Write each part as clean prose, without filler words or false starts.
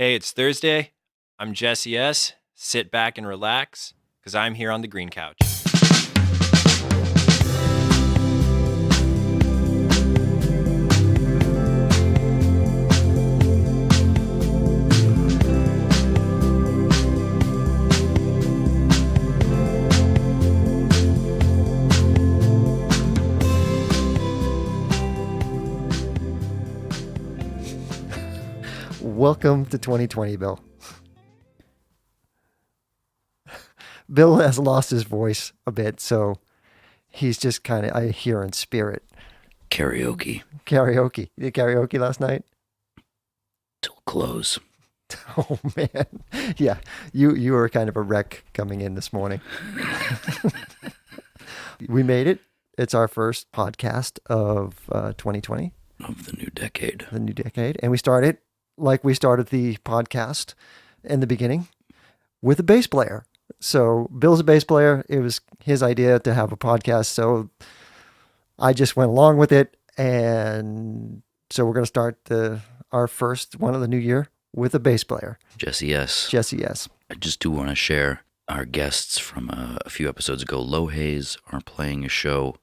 Hey, it's Thursday. I'm Jesse S. Sit back and relax, because I'm here on the green couch. Welcome to 2020, Bill. Bill has lost his voice a bit, so he's just kind of, I hear in spirit. Karaoke. Karaoke. You did karaoke last night? Till close. Oh, man. Yeah, you were kind of a wreck coming in this morning. We made it. It's our first podcast of 2020. Of the new decade. The new decade. And we started like we started the podcast in the beginning with a bass player. So Bill's a bass player. It was his idea to have a podcast. So I just went along with it. And so we're going to start our first one of the new year with a bass player. Jesse S. Jesse S. I just do want to share our guests from a few episodes ago. Low Haze are playing a show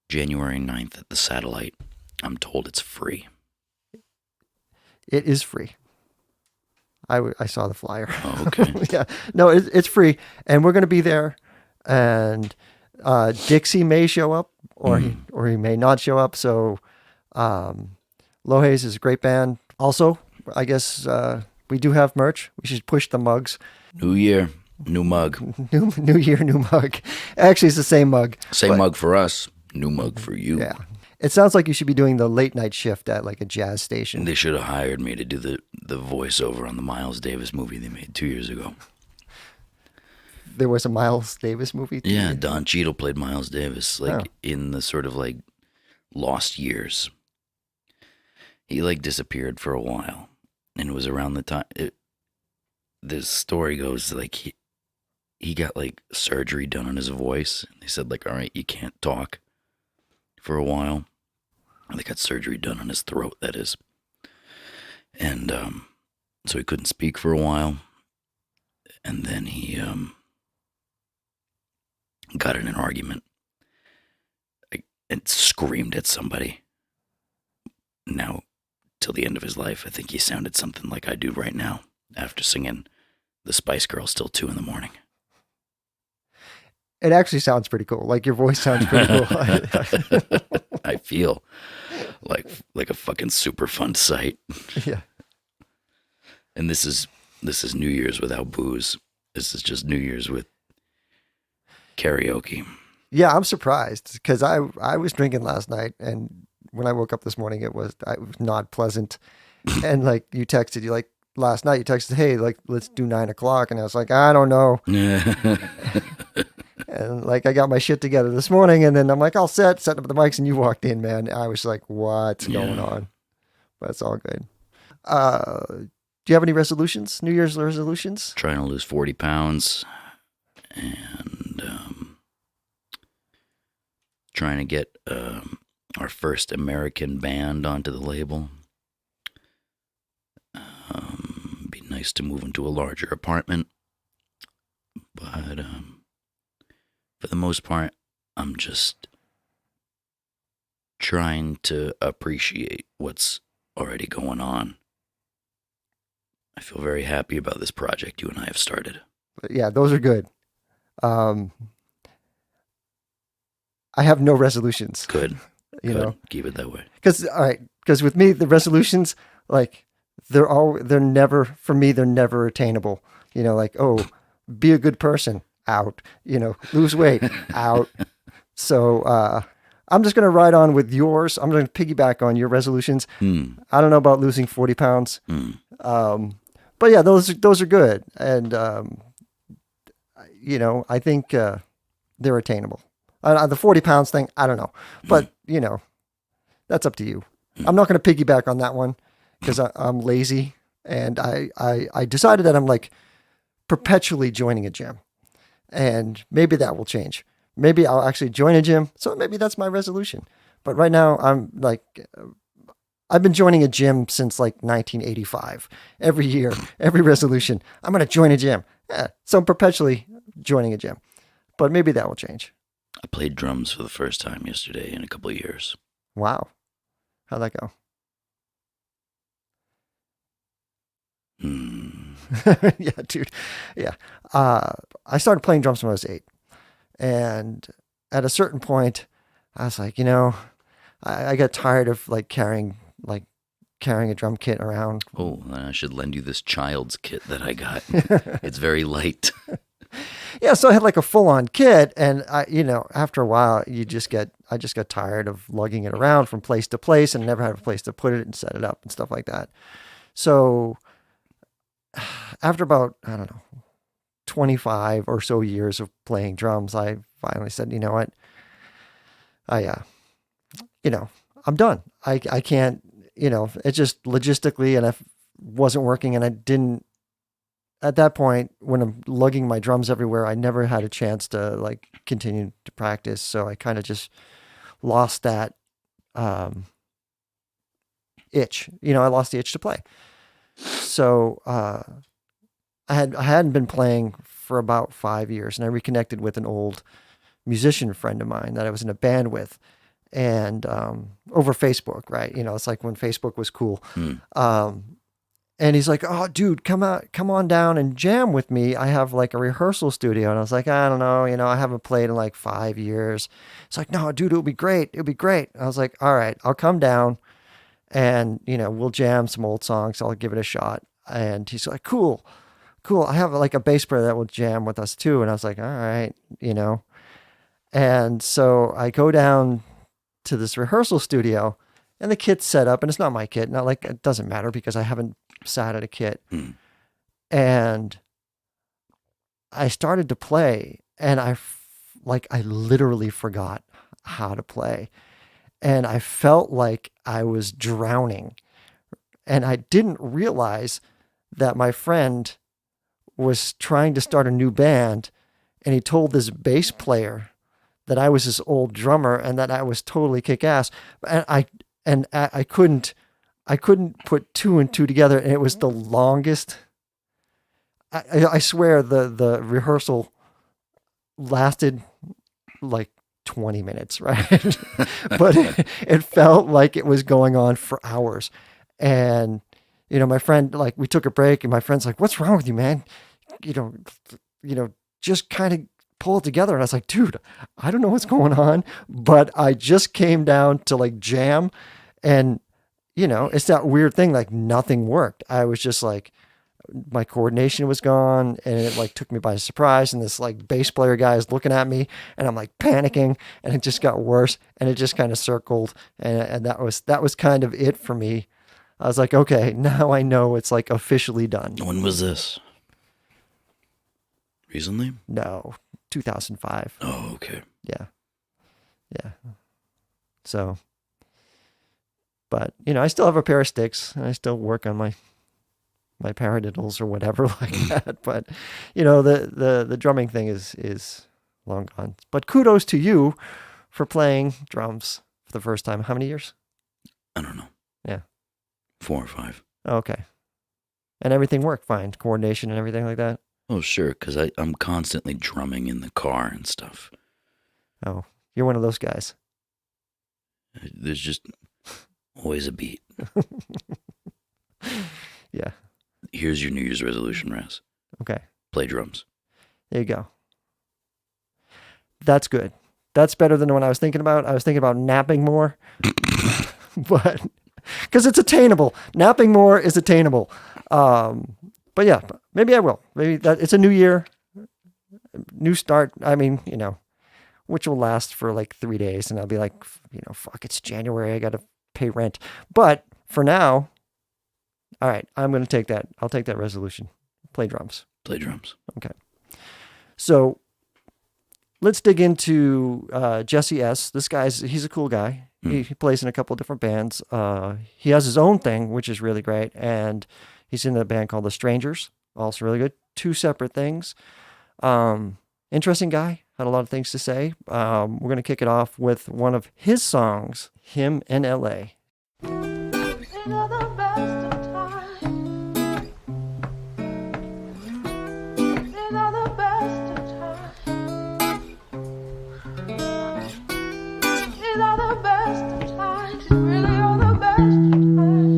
January 9th at the Satellite. I'm told it's free. It is free. I saw the flyer. Oh, okay. Yeah. No, it's free. And we're going to be there. And Dixie may show up or he may not show up. So Low Haze is a great band. Also, I guess we do have merch. We should push the mugs. New year, new mug. New year, new mug. Actually, it's the same mug. Same mug for us, new mug for you. Yeah. It sounds like you should be doing the late night shift at like a jazz station. They should have hired me to do the voiceover on the Miles Davis movie they made 2 years ago. There was a Miles Davis movie? Yeah, Don Cheadle played Miles Davis, in the sort of like lost years. He disappeared for a while, and it was around the time. This story goes like he got surgery done on his voice. And they said all right, you can't talk for a while. They got surgery done on his throat, that is. And so he couldn't speak for a while. And then he got in an argument and screamed at somebody. Now, till the end of his life, I think he sounded something like I do right now after singing the Spice Girls till 2 a.m. It actually sounds pretty cool. Like your voice sounds pretty cool. I feel like a fucking super fun sight. Yeah. And this is New Year's without booze. This is just New Year's with karaoke. Yeah, I'm surprised because I was drinking last night, and when I woke up this morning, it was not pleasant. And you texted, last night you texted, hey, let's do 9 o'clock, and I was like, I don't know. And I got my shit together this morning, and then I'm like, I'll setting up the mics, and you walked in, man. I was like, what's going on? But it's all good. Do you have any resolutions? New Year's resolutions? Trying to lose 40 pounds and trying to get our first American band onto the label. Be nice to move into a larger apartment. But for the most part, I'm just trying to appreciate what's already going on. I feel very happy about this project you and I have started. Yeah, those are good. I have no resolutions. Good. You know, keep it that way. Because with me, the resolutions, they're never, for me, they're never attainable. Be a good person, out. Lose weight, out. So I'm just going to ride on with yours. I'm going to piggyback on your resolutions. I don't know about losing 40 pounds. But yeah, those are good. And, I think they're attainable. The 40 pounds thing, I don't know. But, that's up to you. I'm not going to piggyback on that one because I'm lazy. And I decided that I'm perpetually joining a gym. And maybe that will change. Maybe I'll actually join a gym. So maybe that's my resolution. But right now, I'm I've been joining a gym since like 1985. Every year, every resolution, I'm going to join a gym. So I'm perpetually joining a gym. But maybe that will change. I played drums for the first time yesterday in a couple of years. Wow. How'd that go? Yeah, dude. Yeah. I started playing drums when I was 8. And at a certain point, I was like, I got tired of carrying a drum kit around. Oh, then I should lend you this child's kit that I got. It's very light. Yeah, so I had a full-on kit, and after a while, I just got tired of lugging it around from place to place, and never had a place to put it and set it up and stuff like that. So after about, I don't know, 25 or so years of playing drums, I finally said, you know what, I'm done. I can't, it just logistically, and I wasn't working, and I didn't. At that point, when I'm lugging my drums everywhere, I never had a chance to continue to practice. So I kind of just lost that itch. I lost the itch to play. So I hadn't been playing for about 5 years, and I reconnected with an old musician friend of mine that I was in a band with, and over Facebook, right? It's like when Facebook was cool. And he's like, "Oh, dude, come on down and jam with me. I have a rehearsal studio." And I was like, "I don't know, I haven't played in 5 years." It's like, "No, dude, it'll be great. It'll be great." I was like, "All right, I'll come down and, we'll jam some old songs. I'll give it a shot." And he's like, cool. I have a bass player that will jam with us too. And I was like, all right, And so I go down to this rehearsal studio, and the kit's set up, and it's not my kit. Not it doesn't matter because I haven't sat at a kit. And I started to play, and I literally forgot how to play. And I felt like I was drowning. And I didn't realize that my friend was trying to start a new band, and he told this bass player that I was his old drummer and that I was totally kick ass. And I couldn't put 2 and 2 together, and it was the longest. I swear the rehearsal lasted 20 minutes, right? But it felt like it was going on for hours. And my friend, we took a break, and my friend's like, "What's wrong with you, man? Just kind of pull it together." And I was like, "Dude, I don't know what's going on, but I just came down to jam, and it's that weird thing, nothing worked. I was just my coordination was gone, and it took me by surprise. And this bass player guy is looking at me, and I'm panicking, and it just got worse, and it just kind of circled, and that was kind of it for me. I was like, okay, now I know it's officially done. When was this? Recently? No, 2005. Oh, okay. Yeah. So, but I still have a pair of sticks, and I still work on my paradiddles or whatever that. But the drumming thing is long gone. But kudos to you for playing drums for the first time. How many years? I don't know. Yeah. 4 or 5. Okay. And everything worked fine, coordination and everything like that. Oh, sure, because I'm constantly drumming in the car and stuff. Oh, you're one of those guys. There's just always a beat. Yeah. Here's your New Year's resolution, Raz. Okay. Play drums. There you go. That's good. That's better than what I was thinking about. I was thinking about napping more. But because it's attainable. Napping more is attainable. But yeah, maybe I will. Maybe it's a new year, new start. I mean, which will last for 3 days, and I'll be like, fuck, it's January. I got to pay rent. But for now, all right, I'm going to take that. I'll take that resolution. Play drums. Play drums. Okay. So let's dig into Jesse S. This he's a cool guy. He plays in a couple of different bands. He has his own thing, which is really great. And he's in a band called the Strangers. Also really good. 2 separate things. Interesting guy. Had a lot of things to say. We're going to kick it off with one of his songs, Him in L.A. are the best of times. These are the best of times. These are the best of times. These really are the best of times.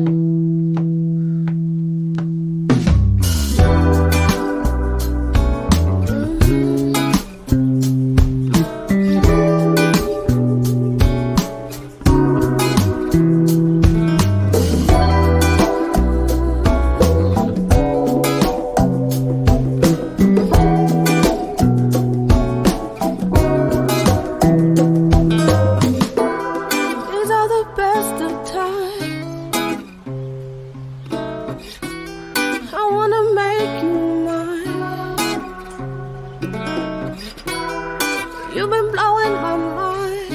These are the best of times. I wanna make you mine. You've been blowing my mind.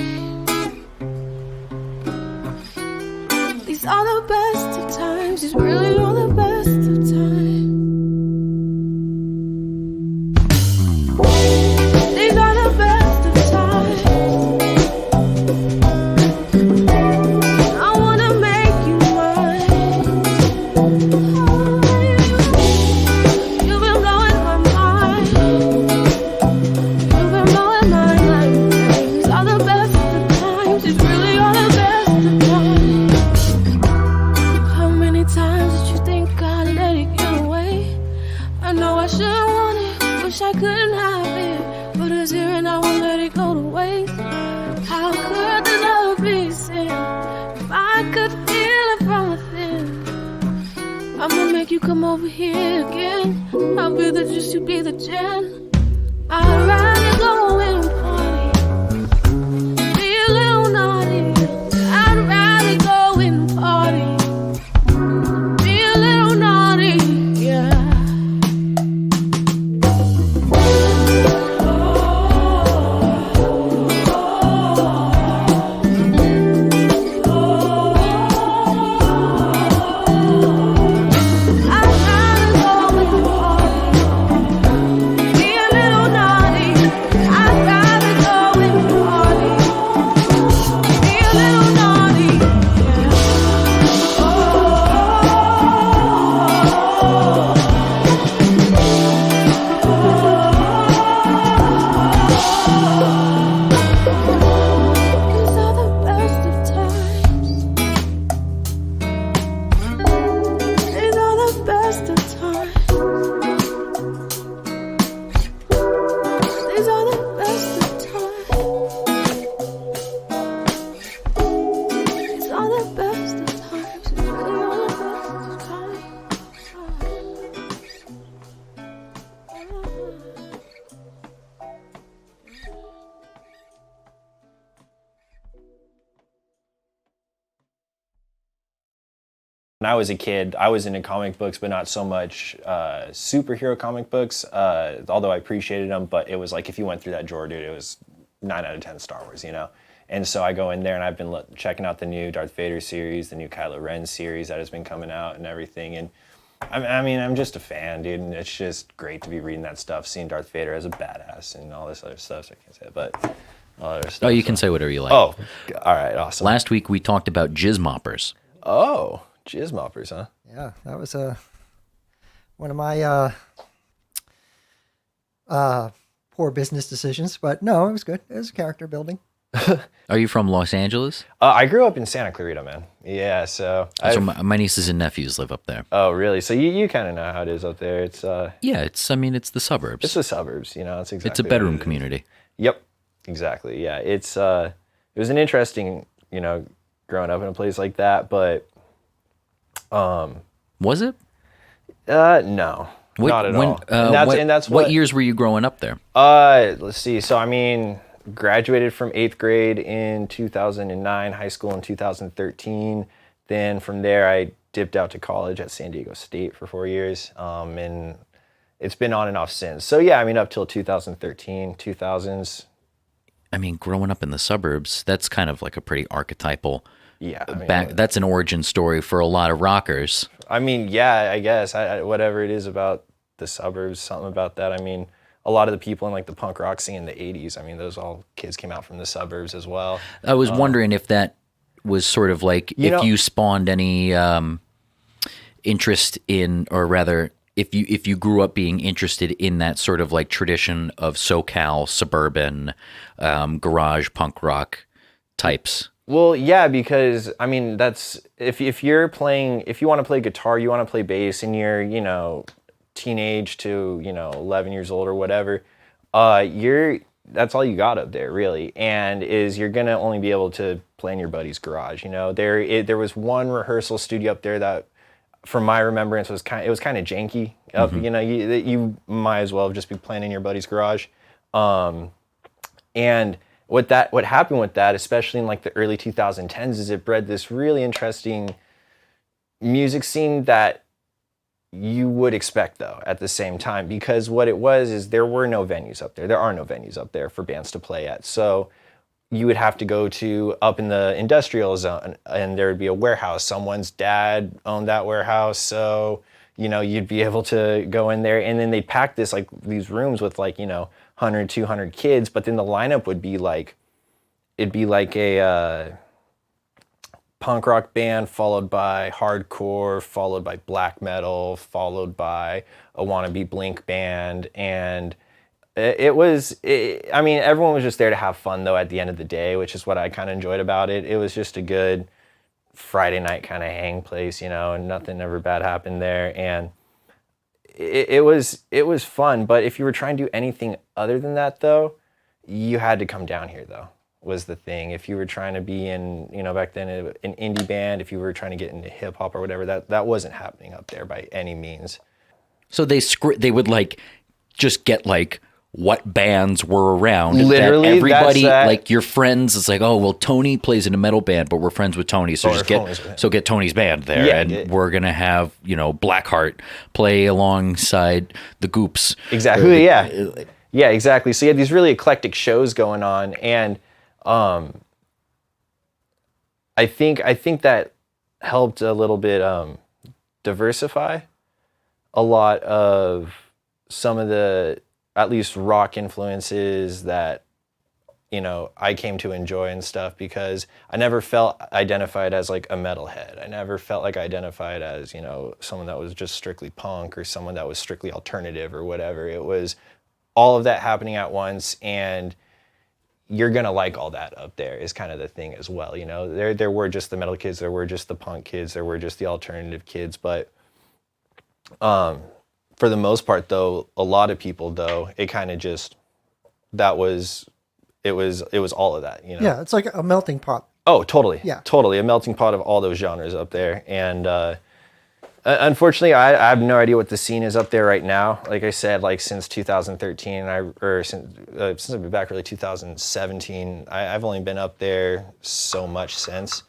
These are the best of times. These really are the best of times. These are the best of times. I wanna make you mine. You've been blowing my mind. You've been blowing my mind. These are the best of times. These really are the best of times. How many times did you think I'd let it get away? I know I shouldn't want it. Wish I couldn't have it. But it's here and I won't let it go to waste. How could this love be sin? If I could feel it from within, I'ma make you come over here again. I'll be the juice, you be the gin. I'd rather go and party, be a little naughty. I'd rather go and party, be a little naughty, yeah. I'd rather go and party, be a little naughty. I'd rather go and party, be a little naughty, yeah. These are the best of times. These are the best of times. These are the best of times. These are the best of times. These really are the best of times. When I was a kid, I was into comic books, but not so much superhero comic books, although I appreciated them. But it was like if you went through that drawer, dude, it was 9 out of 10 Star Wars, you know? And so I go in there and I've been checking out the new Darth Vader series, the new Kylo Ren series that has been coming out and everything. And I mean, I'm just a fan, dude, and it's just great to be reading that stuff, seeing Darth Vader as a badass and all this other stuff. So I can't say it, but all other stuff. Oh, you can say whatever you like. Oh, all right, awesome. Last week we talked about jizz moppers. Oh, jizz moppers, huh? Yeah, that was one of my poor business decisions, but no, it was good. It was character building. Are you from Los Angeles? I grew up in Santa Clarita, man. Yeah, so That's where my nieces and nephews live up there. oh, really? So you kind of know how it is up there. It's Yeah, it's the suburbs. it's the suburbs, you know. It's exactly It's a what bedroom it is. community. Yep, exactly. Yeah, it was an interesting, you know, growing up in a place like that, but Was it? no, not at all. And that's what years were you growing up there? Let's see. So I mean, graduated from 8th grade in 2009, high school in 2013. Then from there, I dipped out to college at San Diego State for 4 years, and it's been on and off since. So yeah, I mean, up till 2013, 2000s. I mean, growing up in the suburbs, that's kind of like a pretty archetypal. Yeah, I mean, That's an origin story for a lot of rockers. I mean, yeah, I guess whatever it is about the suburbs, something about that. I mean, a lot of the people in like the punk rock scene in the 80s, I mean, those all kids came out from the suburbs as well. I was wondering if that was sort of like if you spawned any interest in, or rather, if you grew up being interested in that sort of like tradition of SoCal suburban garage punk rock types. Well, yeah, because I mean that's if you want to play guitar, you want to play bass, and you're teenage to 11 years old or whatever, that's all you got up there really, and you're gonna only be able to play in your buddy's garage. There was one rehearsal studio up there that, from my remembrance, was kind of janky. You might as well just be playing in your buddy's garage, and what happened with that, especially in like the early 2010s, is it bred this really interesting music scene that you would expect though at the same time, because what it was is there were no venues up there. There are no venues up there for bands to play at. So you would have to go to up in the industrial zone, and there would be a warehouse. Someone's dad owned that warehouse, so you'd be able to go in there, and then they'd pack these rooms with 100, 200 kids, but then the lineup would be it'd be like a punk rock band followed by hardcore, followed by black metal, followed by a wannabe Blink band, and I mean, everyone was just there to have fun though at the end of the day, which is what I kind of enjoyed about it. It was just a good Friday night kind of hang place, and nothing ever bad happened there, and it was fun. But if you were trying to do anything other than that though, you had to come down here though, was the thing. If you were trying to be in, back then an indie band, if you were trying to get into hip hop or whatever, that wasn't happening up there by any means. So they would just get what bands were around. Literally, that everybody, that's your friends, it's like, oh, well, Tony plays in a metal band, but we're friends with Tony, so get Tony's band there, and we're gonna have Blackheart play alongside the Goops. Exactly, yeah, exactly. So you had these really eclectic shows going on, and I think that helped a little bit diversify a lot of some of the, at least, rock influences that I came to enjoy and stuff, because I never felt identified as like a metalhead. I never felt like I identified as someone that was just strictly punk or someone that was strictly alternative or whatever. It was all of that happening at once, and you're gonna like all that up there is kind of the thing as well. There were just the metal kids, there were just the punk kids, there were just the alternative kids, but for the most part though, a lot of people though, it kind of just, it was all of that, Yeah, it's like a melting pot. Oh, totally. Yeah. Totally. A melting pot of all those genres up there. And unfortunately, I have no idea what the scene is up there right now. Like I said, since 2013, since I've been back really 2017, I've only been up there so much since.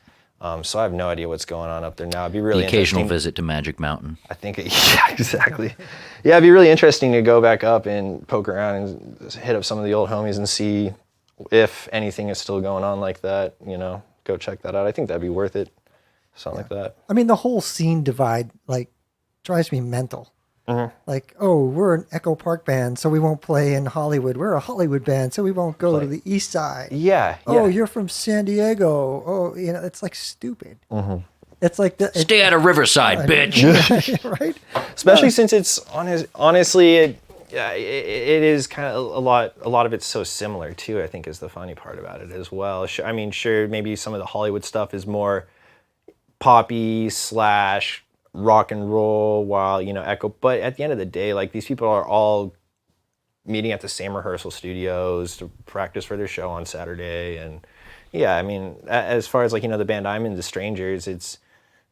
So I have no idea what's going on up there now. It'd be really the occasional interesting. visit to Magic Mountain. I think, yeah, exactly. Yeah, it'd be really interesting to go back up and poke around and hit up some of the old homies and see if anything is still going on like that. Go check that out. I think that'd be worth it. Something like that. I mean, the whole scene divide drives me mental. Mm-hmm. We're an Echo Park band, so we won't play in Hollywood. We're a Hollywood band, so we won't go to the East Side. Yeah. Oh, you're from San Diego. Oh, it's stupid. Mm-hmm. It's like stay out of Riverside, bitch. Right? Especially since it's honestly, it is kind of a lot of it's so similar too. I think is the funny part about it as well. I mean, sure, maybe some of the Hollywood stuff is more poppy / rock and roll, while Echo, but at the end of the day, these people are all meeting at the same rehearsal studios to practice for their show on Saturday. And yeah, I mean, as far as the band I'm in, the Strangers, it's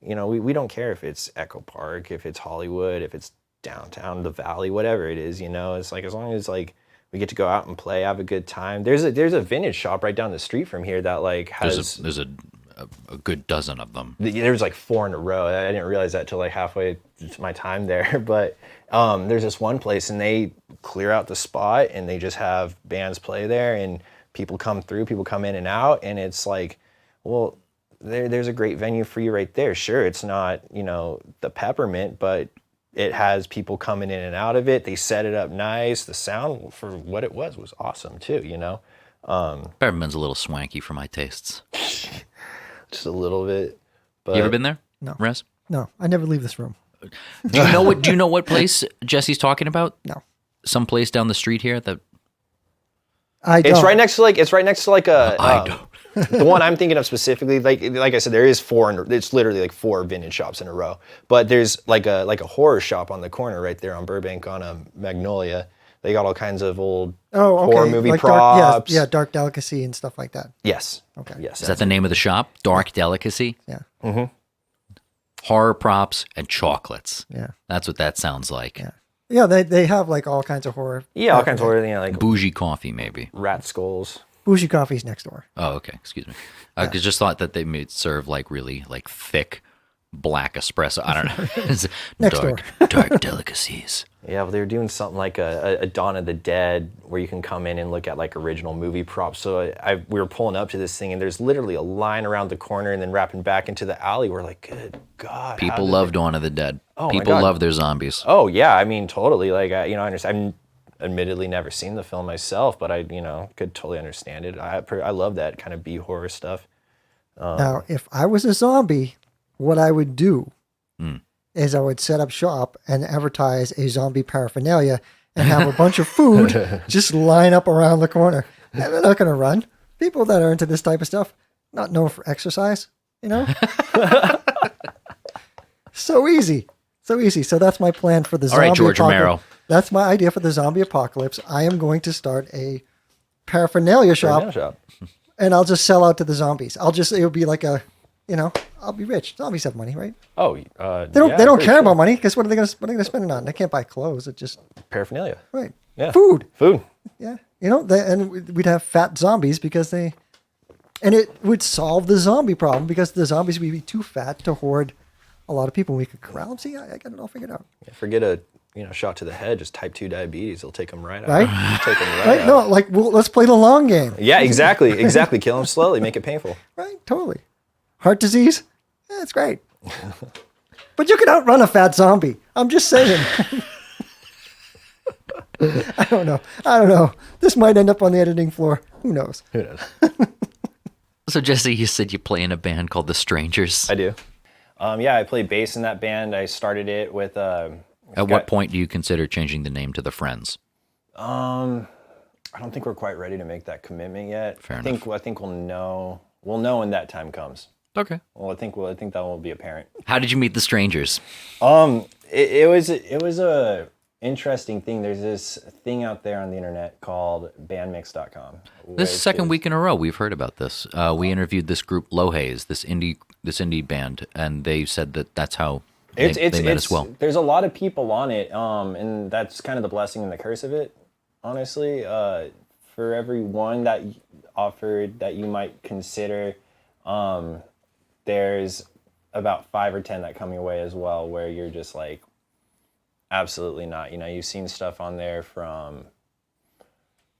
we don't care if it's Echo Park, if it's Hollywood, if it's downtown, the Valley, whatever it is, it's as long as we get to go out and play, have a good time. There's a vintage shop right down the street from here that has there's a good dozen of them. There was 4 in a row. I didn't realize that till halfway to my time there. But there's this one place, and they clear out the spot, and they just have bands play there, and people come in and out, and it's well, there's a great venue for you right there. Sure, it's not the Peppermint, but it has people coming in and out of it. They set it up nice. The sound, for what it was awesome too. Peppermint's a little swanky for my tastes. just a little bit. But You ever been there? No. Res? No, I never leave this room. Do you know what place Jesse's talking about? No. Some place down the street here that I don't. It's right next to like a. I don't. The one I'm thinking of specifically, like I said, there is it's literally like 4 vintage shops in a row. But there's like a horror shop on the corner right there on Burbank on Magnolia. They got all kinds of old horror movie like props. Dark Delicacy and stuff like that. Yes. Okay. Yes. Is that the name of the shop? Dark Delicacy? Yeah. Horror props and chocolates. Yeah. That's what that sounds like. Yeah. Yeah, they have like all kinds of horror. Yeah, all kinds of horror, like Bougie coffee, maybe. rat skulls. Bougie Coffee's next door. Oh, okay. Excuse me. I just thought that they may serve like really like thick black espresso. I don't know. It's Next dark delicacies. Yeah, well, they were doing something like a Dawn of the Dead where you can come in and look at like original movie props. So we were pulling up to this thing and there's literally a line around the corner and then wrapping back into the alley. We're like, good God. People love Dawn of the Dead. Oh, my People God. love their zombies. Oh, yeah. I mean, totally. Like, I understand. I've admittedly never seen the film myself, but I, could totally understand it. I love that kind of B horror stuff. Now, if I was a zombie, what I would do is I would set up shop and advertise a zombie paraphernalia and have a bunch of food just line up around the corner. And they're not going to run. People that are into this type of stuff, not known for exercise, So easy. So easy. So that's my plan for the All zombie right, George apocalypse. Romero. That's my idea for the zombie apocalypse. I am going to start a paraphernalia shop. And I'll just sell out to the zombies. It'll be like I'll be rich. Zombies have money, right? Oh, They don't pretty care sure. about money because what are they gonna spend it on? They can't buy clothes. It just Paraphernalia. right. Yeah. Food. Food. Yeah. And we'd have fat zombies and it would solve the zombie problem because the zombies would be too fat to hoard a lot of people. We could corral them. See, I got it all figured out. Yeah, forget a shot to the head, just type 2 diabetes. It'll take them right out. Right? Take them Right? out. No, let's play the long game. Yeah, exactly. Kill them slowly, make it painful. Right? Totally. Heart disease? Yeah, it's great. But you can outrun a fat zombie. I'm just saying. I don't know. This might end up on the editing floor. Who knows? Who knows? So Jesse, you said you play in a band called the Strangers. I do. Yeah, I play bass in that band. I started it with. At what point do you consider changing the name to the Friends? I don't think we're quite ready to make that commitment yet. Fair I think we'll know. We'll know when that time comes. Okay. Well, I think that will be apparent. How did you meet the Strangers? It was a interesting thing. There's this thing out there on the internet called bandmix.com. This second week in a row, we've heard about this. We interviewed this group, Low Haze, this indie band, and they said that that's how they met as well. There's a lot of people on it, and that's kind of the blessing and the curse of it, honestly. For every one that offered that you might consider, there's about 5 or 10 that come your way as well, where you're just like, absolutely not. You've seen stuff on there from.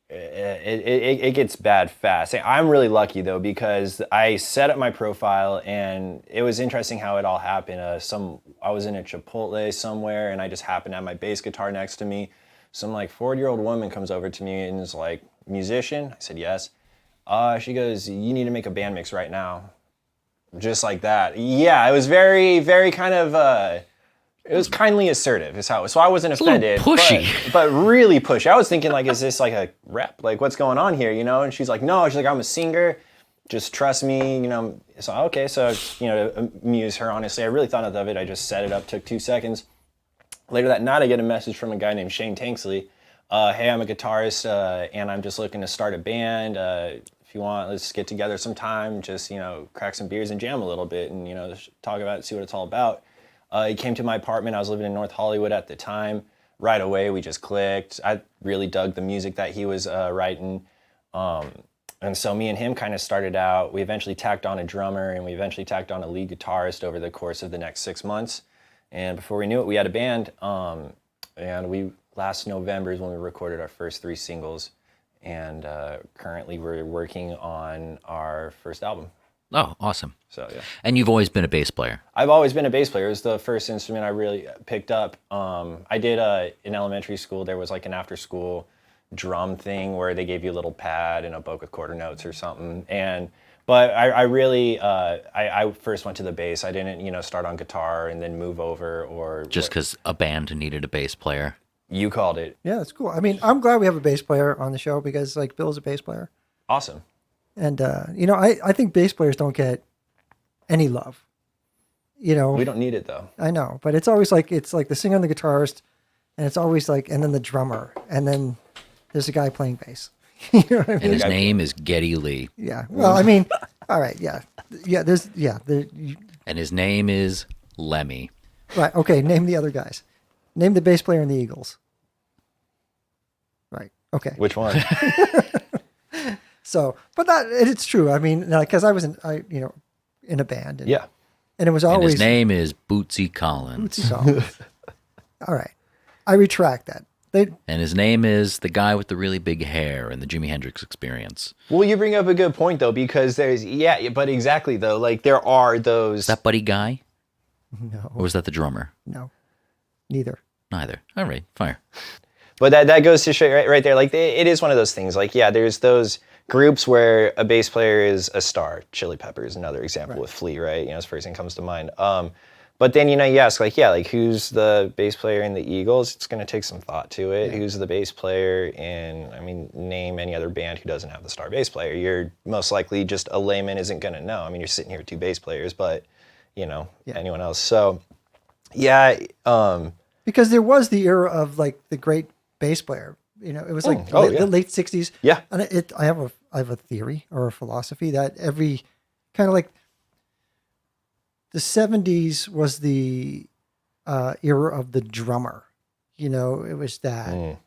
It gets bad fast. I'm really lucky though because I set up my profile and it was interesting how it all happened. I was in a Chipotle somewhere and I just happened to have my bass guitar next to me. Some like 40-year-old woman comes over to me and is like, musician? I said yes. She goes, you need to make a band mix right now. Just like that. Yeah, it was very, very kind of. It was kindly assertive, is how. So I wasn't offended, pushy. but really pushy. I was thinking, like, is this like a rep? Like, what's going on here? And she's like, no. She's like, I'm a singer. Just trust me. So okay. So to amuse her, honestly, I really thought of it. I just set it up. Took 2 seconds. Later that night, I get a message from a guy named Shane Tanksley. Hey, I'm a guitarist, and I'm just looking to start a band. If you want, let's get together sometime. Just crack some beers and jam a little bit, and talk about it, see what it's all about. He came to my apartment. I was living in North Hollywood at the time. Right away, we just clicked. I really dug the music that he was writing. And so me and him kind of started out. We eventually tacked on a drummer, and we eventually tacked on a lead guitarist over the course of the next 6 months. And before we knew it, we had a band. And last November is when we recorded our first 3 singles. And currently we're working on our first album. Oh, awesome. So, yeah. And you've always been a bass player. I've always been a bass player. It was the first instrument I really picked up. I did in elementary school, there was like an after school drum thing where they gave you a little pad and a book with quarter notes or something. But I really, I first went to the bass. I didn't, start on guitar and then move over or Just because a band needed a bass player. you called it. Yeah, that's cool. I mean, I'm glad we have a bass player on the show because like Bill's a bass player. Awesome. And, I think bass players don't get any love. We don't need it though. I know, but it's always like, it's like the singer and the guitarist, and it's always like, and then the drummer, and then there's a guy playing bass. You know what I mean? And his name is Geddy Lee. Yeah. Well, I mean, all right. Yeah. Yeah. And his name is Lemmy. Right. Okay. Name the other guys. Name the bass player in the Eagles. Right. Okay. Which one? So, but it's true. I mean, because I was in a band. And, Yeah. And it was And always his name is Bootsy Collins. Bootsy Collins. All right. I retract that. And his name is the guy with the really big hair in the Jimi Hendrix Experience. Well, you bring up a good point though, because but exactly though, like there are those. Is that Buddy Guy? No. Or was that the drummer? No. Neither. Neither. All right, fire. But that goes to show right there, like it is one of those things. Like there's those groups where a bass player is a star. Chili Peppers, another example with Flea, right? It's the first thing that comes to mind. But then, you ask, like who's the bass player in the Eagles? It's going to take some thought to it. Yeah. Who's the bass player in, name any other band who doesn't have the star bass player. You're most likely just a layman isn't going to know. You're sitting here with two bass players, but, anyone else. So, yeah. Because there was the era of, like, the great bass player. It was like the late 60s. Yeah. And I have a theory or a philosophy that every kind of like, the 70s was the era of the drummer. It was that,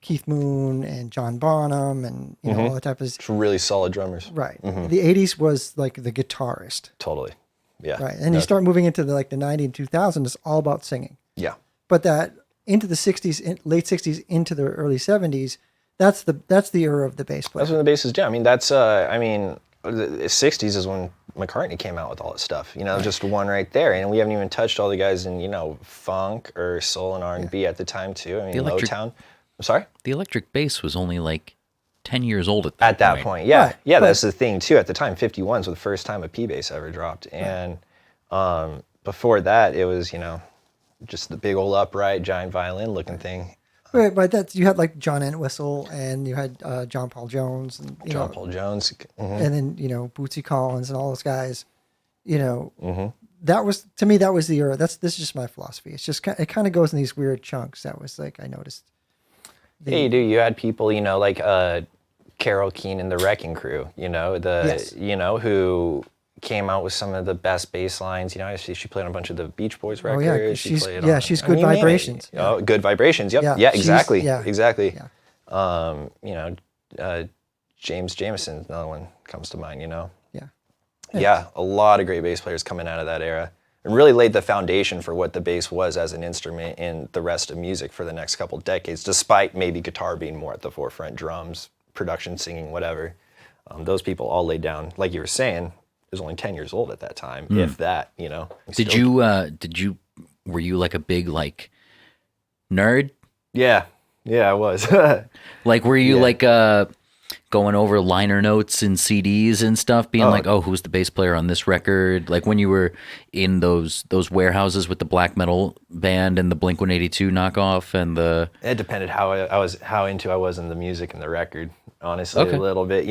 Keith Moon and John Bonham and, all that type of... It's really solid drummers. Right. Mm-hmm. The 80s was like the guitarist. Totally. Yeah. Right. And you start moving into the 90s and 2000s, it's all about singing. Yeah. But that into the 60s, late 60s, into the early 70s, that's the era of the bass player. That's when the bass is down. The 60s is when McCartney came out with all that stuff, just one right there. And we haven't even touched all the guys in, funk or soul and R&B at the time too. Motown. I'm sorry? The electric bass was only like 10 years old at that point. Yeah. Right. Yeah, that's the thing too. At the time, 51s were the first time a P bass ever dropped. And before that, it was, just the big old upright giant violin looking thing. Right, but you had like John Entwistle and you had John Paul Jones and Paul Jones, and then Bootsy Collins and all those guys. That was, to me, that was the era. This is just my philosophy. It's just it kind of goes in these weird chunks. That was like I noticed. Yeah, you do. You had people, like Carole King and the Wrecking Crew. Yes. Who came out with some of the best bass lines. She played on a bunch of the Beach Boys records. Oh yeah, she's Good Vibrations. Oh, Good Vibrations. Yep. Yeah, exactly. Exactly. Yeah. James Jamerson, another one comes to mind. Yeah. Yeah, a lot of great bass players coming out of that era. And really laid the foundation for what the bass was as an instrument in the rest of music for the next couple decades, despite maybe guitar being more at the forefront, drums, production, singing, whatever. Those people all laid down, like you were saying, was only 10 years old at that time, if that, Were you like a big like nerd? Yeah, I was. Like, were you like going over liner notes and CDs and stuff, being like, oh, who's the bass player on this record? Like when you were in those warehouses with the black metal band and the Blink-182 knockoff and the... It depended how into I was in the music and the record, honestly, Okay. a little bit,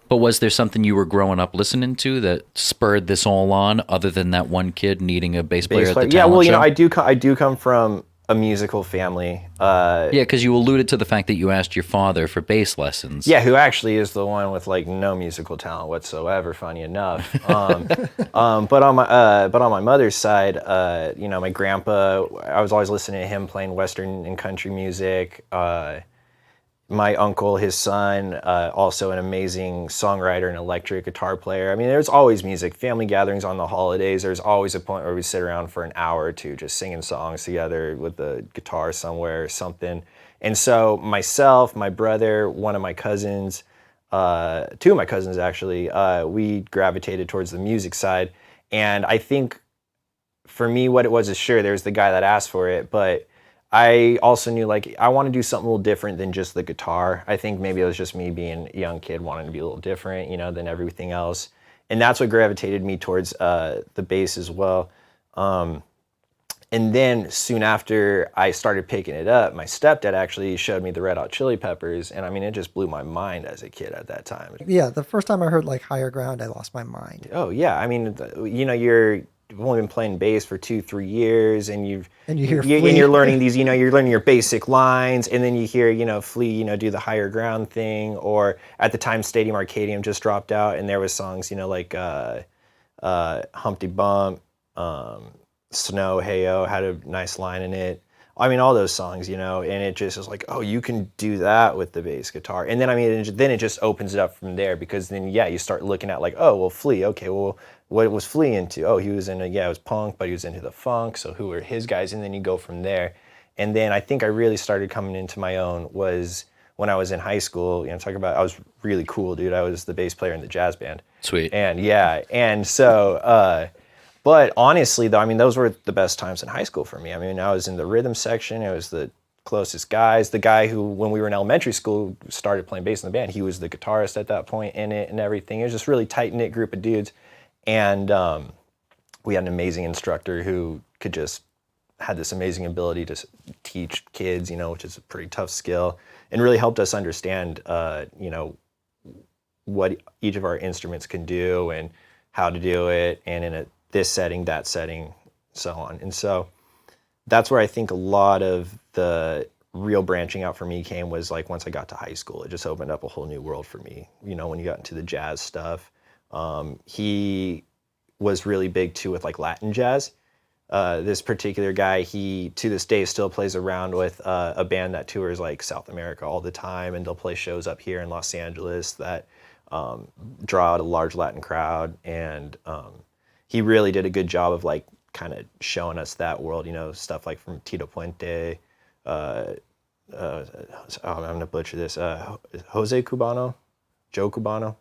But was there something you were growing up listening to that spurred this all on, other than that one kid needing a bass player at the talent show? I do come from a musical family. Yeah, because you alluded to the fact that you asked your father for bass lessons. Yeah, who actually is the one with like no musical talent whatsoever. Funny enough, but on my mother's side, my grandpa, I was always listening to him playing Western and country music. My uncle, his son, also an amazing songwriter and electric guitar player. There's always music. Family gatherings on the holidays, there's always a point where we sit around for an hour or two just singing songs together with the guitar somewhere or something. And so myself, my brother, one of my cousins, two of my cousins actually, we gravitated towards the music side. And I think for me what it was is, sure, there's the guy that asked for it, but I also knew like I want to do something a little different than just the guitar. I think maybe it was just me being a young kid wanting to be a little different, you know, than everything else. And that's what gravitated me towards the bass as well. And then soon after I started picking it up, my stepdad actually showed me the Red Hot Chili Peppers. And I mean, it just blew my mind as a kid at that time. Yeah, the first time I heard like Higher Ground, I lost my mind. Oh yeah, I mean, you know, you've only been playing bass for 2-3 years, and you hear Flea. and you're learning these, you know, you're learning your basic lines, and then you hear, you know, Flea, you know, do the Higher Ground thing, or at the time Stadium Arcadium just dropped out, and there was songs, you know, like Humpty Bump, Snow, Hey-O had a nice line in it. I mean, all those songs, you know, and it just was like, oh, you can do that with the bass guitar. And then, I mean, then it just opens it up from there, because then, yeah, you start looking at like, oh, well, Flea, okay, well, what was Flea into? Oh, he was into, yeah, it was punk, but he was into the funk, so who were his guys? And then you go from there. And then I think I really started coming into my own was when I was in high school. You know, talking about, I was really cool, dude. I was the bass player in the jazz band. Sweet. And yeah, and so, but honestly, though, I mean, those were the best times in high school for me. I mean, I was in the rhythm section. It was the closest guys. The guy who, when we were in elementary school, started playing bass in the band, he was the guitarist at that point in it and everything. It was just a really tight-knit group of dudes. And we had an amazing instructor who could just, had this amazing ability to teach kids, you know, which is a pretty tough skill, and really helped us understand, you know, what each of our instruments can do and how to do it, and in this setting, that setting, so on. And so that's where I think a lot of the real branching out for me came, was like once I got to high school. It just opened up a whole new world for me, you know, when you got into the jazz stuff. He was really big too with like Latin jazz. This particular guy, he to this day still plays around with a band that tours like South America all the time, and they'll play shows up here in Los Angeles that draw out a large Latin crowd. And he really did a good job of like kind of showing us that world, you know, stuff like from Tito Puente, I'm gonna butcher this, Jose Cubano, Joe Cubano.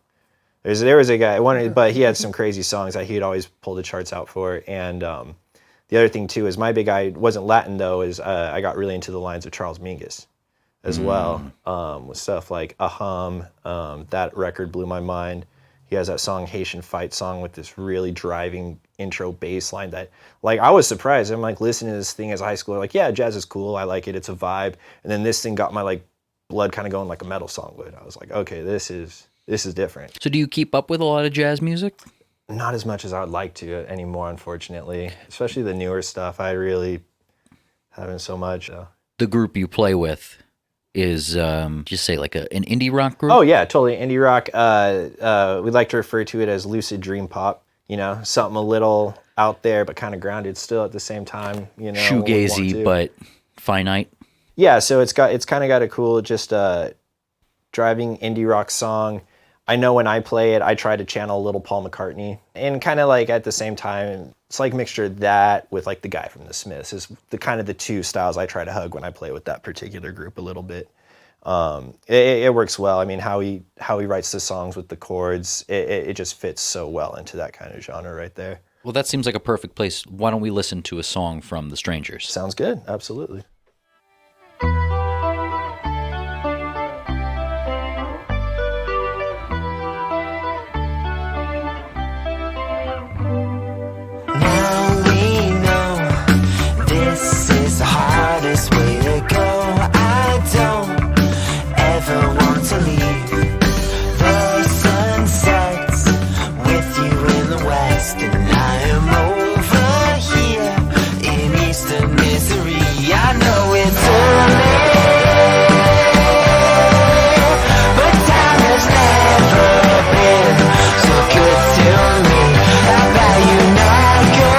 There was a guy, but he had some crazy songs that he'd always pull the charts out for. And the other thing too is my big eye wasn't Latin though, is I got really into the lines of Charles Mingus as well, with stuff like Aham. That record blew my mind. He has that song, Haitian Fight Song, with this really driving intro bass line that, like, I was surprised. I'm like listening to this thing as a high schooler, like, yeah, jazz is cool, I like it, it's a vibe. And then this thing got my like blood kind of going like a metal song would. I was like, okay, this is different. So do you keep up with a lot of jazz music? Not as much as I would like to anymore, unfortunately. Especially the newer stuff, I really haven't so much. The group you play with is, just say like an indie rock group? Oh yeah, totally, indie rock. We like to refer to it as lucid dream pop. You know, something a little out there, but kind of grounded still at the same time. You know, shoegazy, but finite. Yeah, so it's kind of got a cool, just driving indie rock song. I know when I play it, I try to channel a little Paul McCartney, and kind of like at the same time, it's like mixture of that with like the guy from the Smiths is the kind of the two styles I try to hug when I play with that particular group a little bit. It works well. I mean, how he writes the songs with the chords, it just fits so well into that kind of genre right there. Well, that seems like a perfect place. Why don't we listen to a song from the Strangers? Sounds good. Absolutely. Hardest way to go. I don't ever want to leave. The sun sets with you in the west, and I am over here in eastern misery. I know it's early, but time has never been so good to me. How about you not go?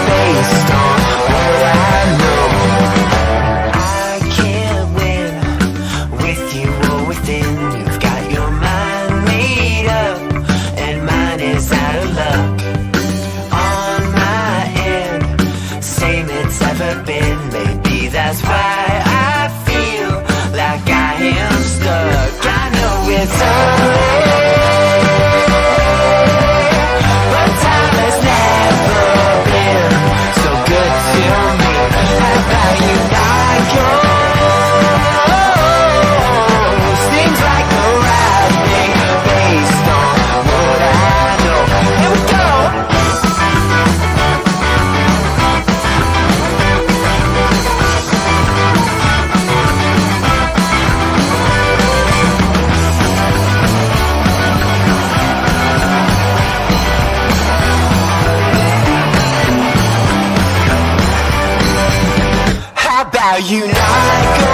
Based on what I know, I can't win with you or within. You've got your mind made up, and mine is out of luck. how you not go.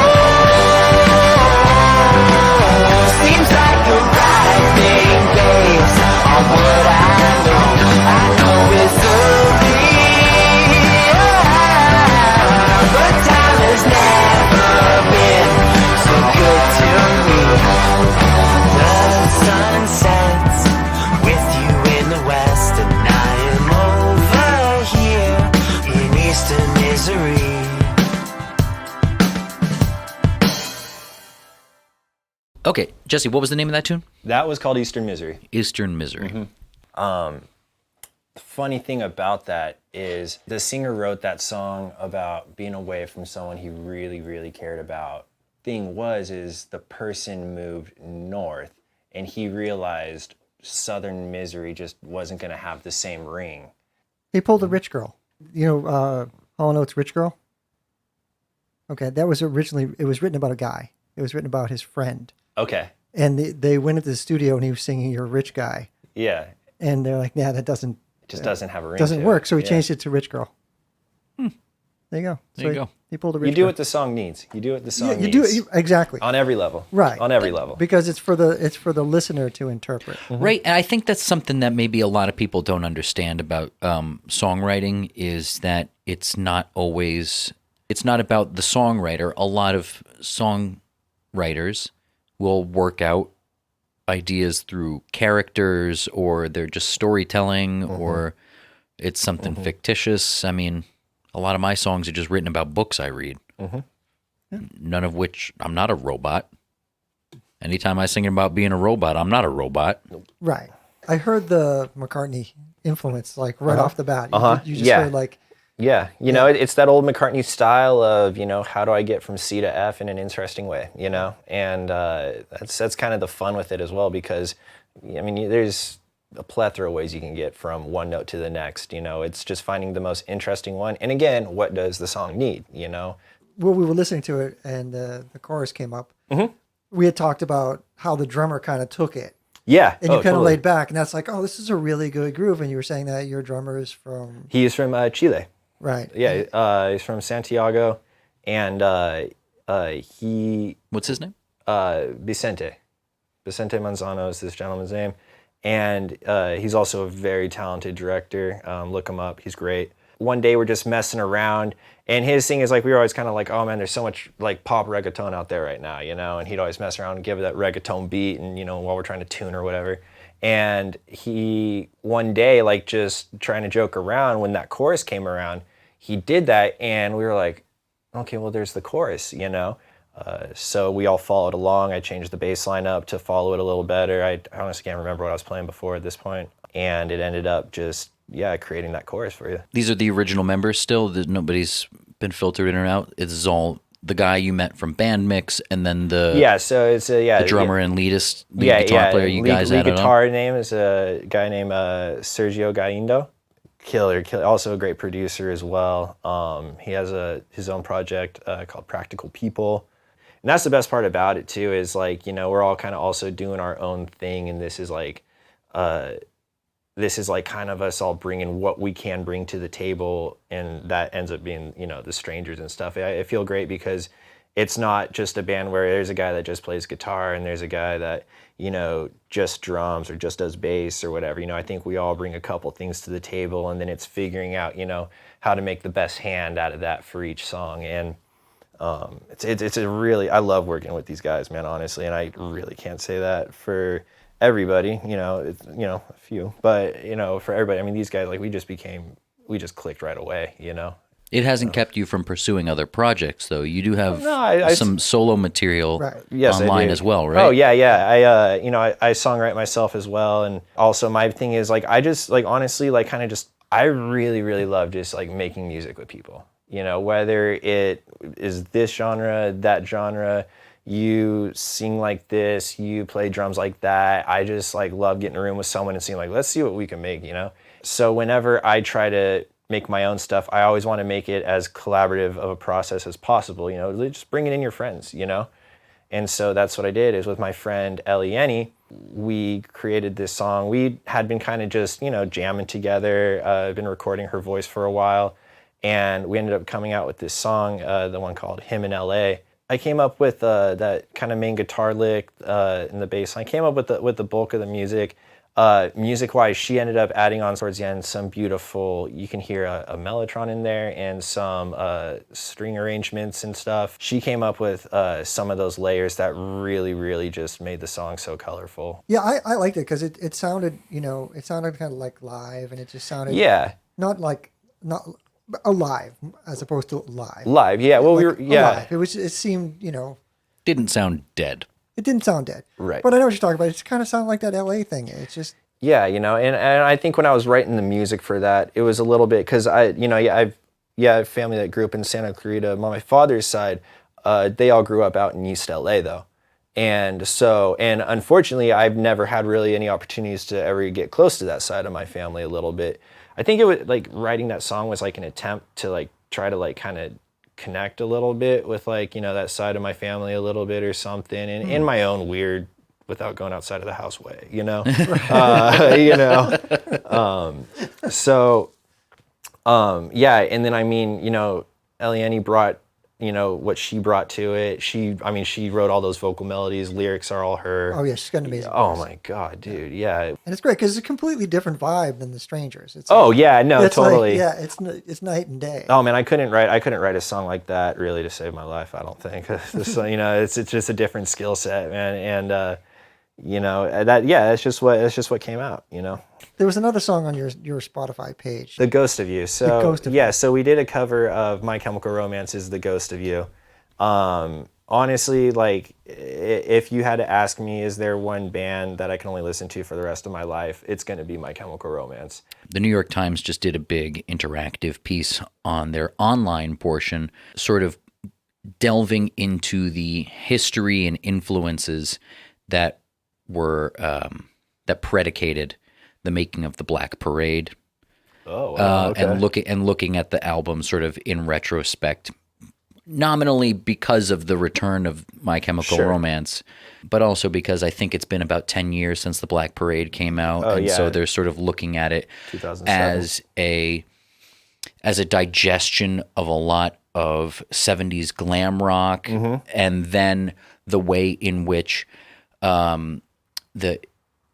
Seems like the right thing based on what I know it's early, but time has never been so good to me. The sun sets with you in the west, and I am over here in eastern misery. Okay, Jesse, what was the name of that tune? That was called Eastern Misery. Eastern Misery. The funny thing about that is the singer wrote that song about being away from someone he really, really cared about. Thing is the person moved north, and he realized Southern misery just wasn't going to have the same ring. He pulled a Rich Girl. You know, Hall & Oates' Rich Girl? Okay, that was originally, it was written about a guy. It was written about his friend. Okay. And they went into the studio and he was singing "You're a Rich Guy." Yeah. And they're like, nah, that doesn't... Just doesn't have a ring. Doesn't to work. it. So he Yeah. changed it to Rich Girl. There you go. There you go. He pulled a Rich You do Girl. what the song needs. You do what the song Yeah, needs. you do it exactly. On every level. Right. On every level. Because it's for the listener to interpret. Right, and I think that's something that maybe a lot of people don't understand about songwriting is that it's not about the songwriter. A lot of songwriters will work out ideas through characters, or they're just storytelling, or it's something fictitious. I mean, a lot of my songs are just written about books I read, none of which I'm not a robot. Anytime I sing about being a robot, I'm not a robot. Right. I heard the McCartney influence like right off the bat. You just Yeah. heard like, Yeah, you know, it's that old McCartney style of, you know, how do I get from C to F in an interesting way, you know? And that's kind of the fun with it as well, because, I mean, there's a plethora of ways you can get from one note to the next, you know? It's just finding the most interesting one. And again, what does the song need, you know? well, we were listening to it and the chorus came up. We had talked about how the drummer kind of took it. Yeah. And you kind of totally. laid back, and that's like, oh, this is a really good groove. And you were saying that your drummer is from... He is from Chile. Right. Yeah, he's from Santiago, and he... What's his name? Vicente Manzano is this gentleman's name, and he's also a very talented director. Look him up, he's great. One day we're just messing around, and his thing is like, we were always kind of like, oh man, there's so much like pop reggaeton out there right now, you know, and he'd always mess around and give it that reggaeton beat, and you know, while we're trying to tune or whatever. And he one day, like just trying to joke around, when that chorus came around, he did that, and we were like, okay, well, there's the chorus, you know. So we all followed along. I changed the bass line up to follow it a little better. I honestly can't remember what I was playing before at this point. And it ended up just, creating that chorus for you. These are the original members still? Nobody's been filtered in or out? It's all the guy you met from Band Mix, and then the So it's the drummer and lead guitar player you guys lead added guitar on? name is a guy named Sergio Gaindo. Killer. Also a great producer as well. He has his own project called Practical People. And that's the best part about it too, is like, you know, we're all kind of also doing our own thing, and this is like kind of us all bringing what we can bring to the table, and that ends up being, you know, the Strangers and stuff. I feel great because it's not just a band where there's a guy that just plays guitar and there's a guy that, you know, just drums or just does bass or whatever. You know, I think we all bring a couple things to the table, and then it's figuring out, you know, how to make the best hand out of that for each song. And it's a really, I love working with these guys, man, honestly, and I really can't say that for everybody, you know, a few, but, you know, for everybody, I mean, these guys, like, we just clicked right away, you know. It hasn't kept you from pursuing other projects, though. You do have I some solo material Yes, I online do. as well, right? Oh, yeah. I songwrite myself as well, and also my thing is, like, I just, like, honestly, like, kind of just, I really, really love just, like, making music with people. You know, whether it is this genre, that genre, you sing like this, you play drums like that. I just like love getting in a room with someone and seeing like, let's see what we can make, you know? So whenever I try to make my own stuff, I always want to make it as collaborative of a process as possible, you know, just bringing in your friends, you know? And so that's what I did, is with my friend ELIYENI, we created this song. We had been kind of just, you know, jamming together, been recording her voice for a while. and we ended up coming out with this song, the one called "Him in L.A." I came up with that kind of main guitar lick in the bass line. I came up with the bulk of the music. Music-wise, she ended up adding on towards the end some beautiful, you can hear a mellotron in there and some string arrangements and stuff. She came up with some of those layers that really, really just made the song so colorful. Yeah, I liked it because it sounded, it sounded kind of like live, and it just sounded not alive as opposed to live. Live, yeah. Well, like, yeah. alive. It seemed, Didn't sound dead. it didn't sound dead. Right. But I know what you're talking about. It kind of sounded like that LA thing. It's just Yeah, and I think when I was writing the music for that, it was a little bit because I have family that grew up in Santa Clarita. On my father's side, they all grew up out in East LA though, and unfortunately, I've never had really any opportunities to ever get close to that side of my family a little bit. I think it was like writing that song was like an attempt to like try to like kind of connect a little bit with like that side of my family a little bit or something, and in my own weird, without going outside of the house way, and then ELIYENI brought what she brought to it. She wrote all those vocal melodies, lyrics are all her. oh yeah, she's got an amazing Oh voice. my god, dude, yeah. And it's great because it's a completely different vibe than the Strangers. It's Oh yeah, no, it's totally. Like, it's night and day. Oh man, I couldn't write a song like that really to save my life. I don't think. It's just a different skill set, man, and that's just what came out. There was another song on your Spotify page. The Ghost of You. So The Ghost of You. so we did a cover of My Chemical Romance's The Ghost of You. Honestly, like if you had to ask me, is there one band that I can only listen to for the rest of my life? It's going to be My Chemical Romance. The New York Times just did a big interactive piece on their online portion, sort of delving into the history and influences that were that predicated the making of the Black Parade. Oh, wow, okay. And looking at the album sort of in retrospect, nominally because of the return of My Chemical Romance, but also because I think it's been about 10 years since the Black Parade came out, so they're sort of looking at it 2007. as a digestion of a lot of 70s glam rock, and then the way in which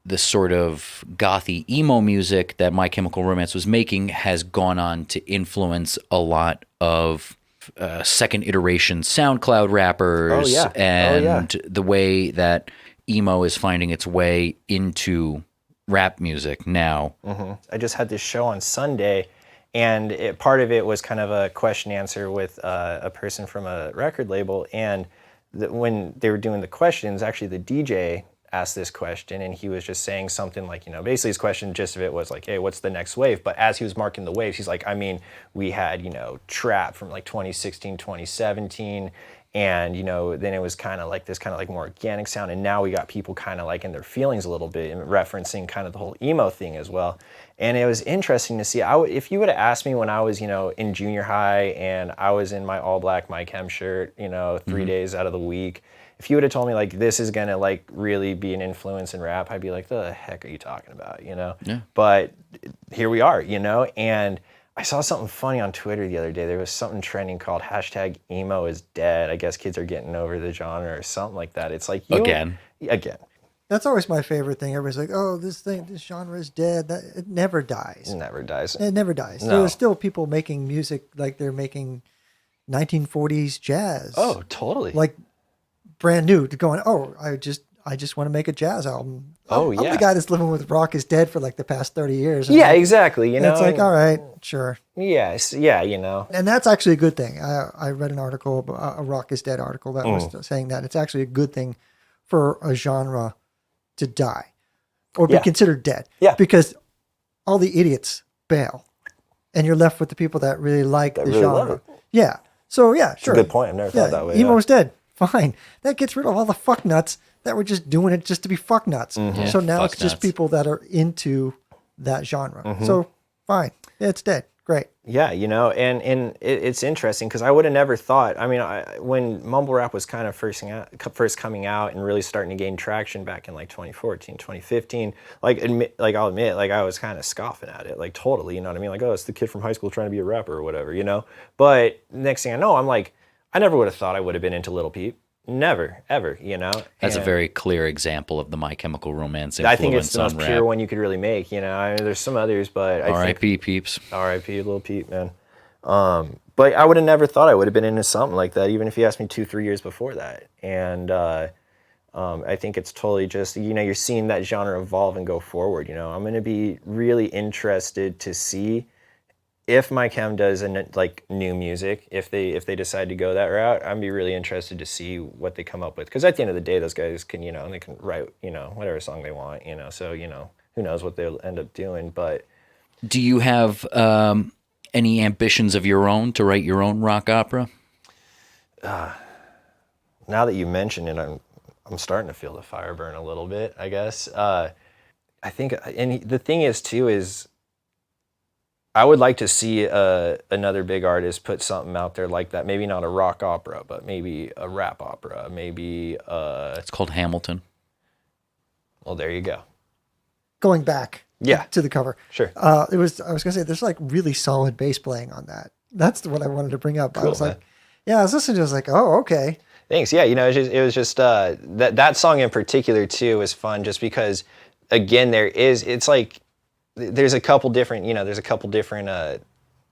the sort of gothy emo music that My Chemical Romance was making has gone on to influence a lot of second iteration SoundCloud rappers, and the way that emo is finding its way into rap music now. I just had this show on Sunday, and part of it was kind of a question answer with a person from a record label, and when they were doing the questions, actually the DJ asked this question, and he was just saying something like, basically his question, gist of it was like, hey, what's the next wave? But as he was marking the waves, he's like, we had, trap from like 2016, 2017, and, then it was kind of like this kind of like more organic sound, and now we got people kind of like in their feelings a little bit, and referencing kind of the whole emo thing as well. And it was interesting to see. If you would have asked me when I was, in junior high, and I was in my all black My Chem shirt, 3 days out of the week, if you would have told me like this is gonna like really be an influence in rap, I'd be like, the heck are you talking about, Yeah. But here we are, and I saw something funny on Twitter the other day. There was something trending called #emo is dead. I guess kids are getting over the genre or something like that. It's like Again. That's always my favorite thing. Everybody's like, "Oh, this genre is dead." It never dies. It never dies. It never dies. No. There's still people making music like they're making 1940s jazz. Oh, totally. Like brand new to going, "Oh, I just want to make a jazz album." Oh, I'm yeah. the guy that's living with rock is dead for like the past 30 years. Yeah, exactly. It's like, all right, sure. Yes, yeah, And that's actually a good thing. I read an article, a Rock is Dead article that was saying that it's actually a good thing for a genre to die or be considered dead. Yeah. Because all the idiots bail and you're left with the people that really like the really love genre. it. Yeah. So yeah, sure. a good point. I've never thought that way. Emo's dead. Fine. That gets rid of all the fuck nuts that were just doing it just to be fuck nuts. So now fuck it's just nuts. people that are into that genre. So fine. Yeah, it's dead. Great. Yeah, you know, and it's interesting because I would have never thought. I mean, when mumble rap was kind of first coming out and really starting to gain traction back in like 2014, 2015, like I'll admit, like I was kind of scoffing at it, like totally, you know what I mean? Like, oh, it's the kid from high school trying to be a rapper or whatever, you know? But next thing I know, I'm like, I never would have thought I would have been into Lil Peep. Never, ever, you know? That's a And very clear example of the My Chemical Romance influence I think it's the most on pure rap. one you could really make, you know? I mean, there's some others, but I think R.I.P. Peeps. R.I.P. Lil Peep, man. But I would have never thought I would have been into something like that, even if you asked me 2-3 years before that. And I think it's totally just, you know, you're seeing that genre evolve and go forward. You know, I'm going to be really interested to see if My Chem does like new music, if they decide to go that route. I'm be really interested to see what they come up with, because at the end of the day, those guys can, you know, they can write, you know, whatever song they want, you know. So, you know, who knows what they'll end up doing, but. Do you have any ambitions of your own to write your own rock opera? Now that you mention it, I'm starting to feel the fire burn a little bit, I guess. I think, and the thing is too, is I would like to see another big artist put something out there like that. Maybe not a rock opera, but maybe a rap opera. Maybe It's called Hamilton. well, there you go. Going back Yeah. to the cover. Sure. I was going to say, there's like really solid bass playing on that. That's what I wanted to bring up. I Cool, was man. like, yeah, I was listening to it, I was like, oh, okay. Thanks. Yeah, you know, it was just that song in particular too was fun, just because, again, it's like there's a couple different, you know,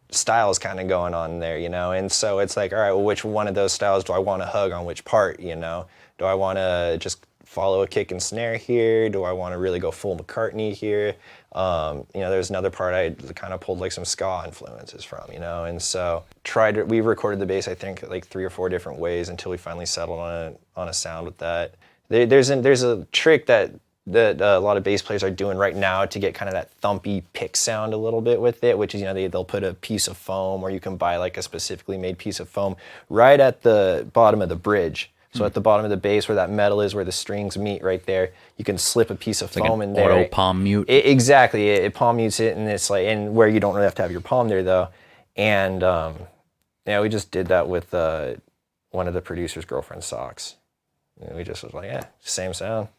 styles kind of going on there, you know, and so it's like, all right, well, which one of those styles do I want to hug on which part, you know? Do I want to just follow a kick and snare here? Do I want to really go full McCartney here? You know, there's another part I kind of pulled like some ska influences from, you know, and so we recorded the bass, I think, like 3 or 4 different ways until we finally settled on a sound with that. There's a trick that a lot of bass players are doing right now to get kind of that thumpy pick sound a little bit with it, which is, you know, they'll put a piece of foam, or you can buy like a specifically made piece of foam right at the bottom of the bridge. So at the bottom of the bass where that metal is, where the strings meet right there, you can slip a piece of foam in there. Auto palm mute. Exactly. It palm mutes it, and it's like, and where you don't really have to have your palm there though. And yeah, we just did that with one of the producer's girlfriend's socks. And we just was like, yeah, same sound.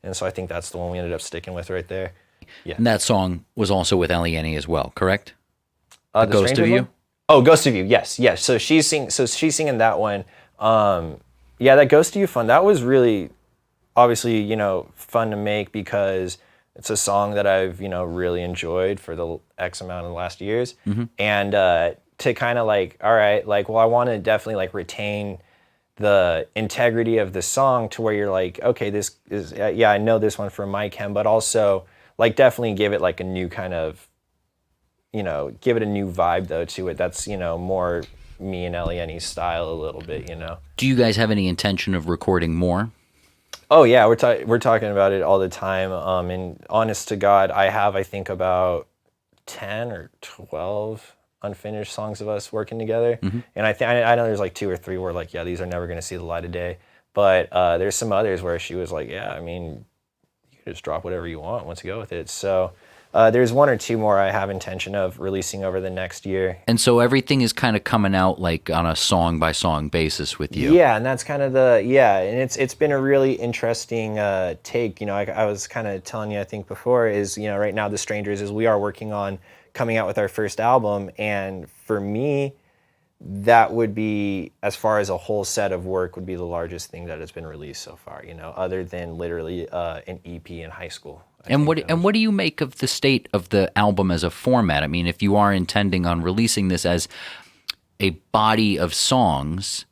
And so I think that's the one we ended up sticking with right there. Yeah. And that song was also with ELIYENI as well, correct? The Ghost of Strangers You? one? Oh, Ghost of You. Yes. So she's singing that one. Yeah, that Ghost of You fun. That was really, obviously, you know, fun to make because it's a song that I've, you know, really enjoyed for the X amount of the last years. Mm-hmm. And to kind of like, all right, like, well, I want to definitely like retain the integrity of the song to where you're like, okay, this is, yeah, I know this one from My Chem, but also like definitely give it like a new kind of, you know, give it a new vibe though to it. That's, you know, more me and ELIYENI's style a little bit, you know. Do you guys have any intention of recording more? Oh yeah, we're talking about it all the time. And honest to God, I have, I think, about 10 or 12 unfinished songs of us working together. Mm-hmm. And I know there's like 2 or 3 where like, yeah, these are never going to see the light of day. But there's some others where she was like, yeah, I mean, you can just drop whatever you want once you go with it. So there's 1 or 2 more I have intention of releasing over the next year. And so everything is kind of coming out like on a song by song basis with you. Yeah, and that's kind of and it's been a really interesting take. You know, I was kind of telling you, I think before, is, you know, right now the Strangers is we are working on coming out with our first album, and for me, that would be, as far as a whole set of work, would be the largest thing that has been released so far. You know, other than literally an EP in high school. And what do you make of the state of the album as a format? I mean, if you are intending on releasing this as a body of songs,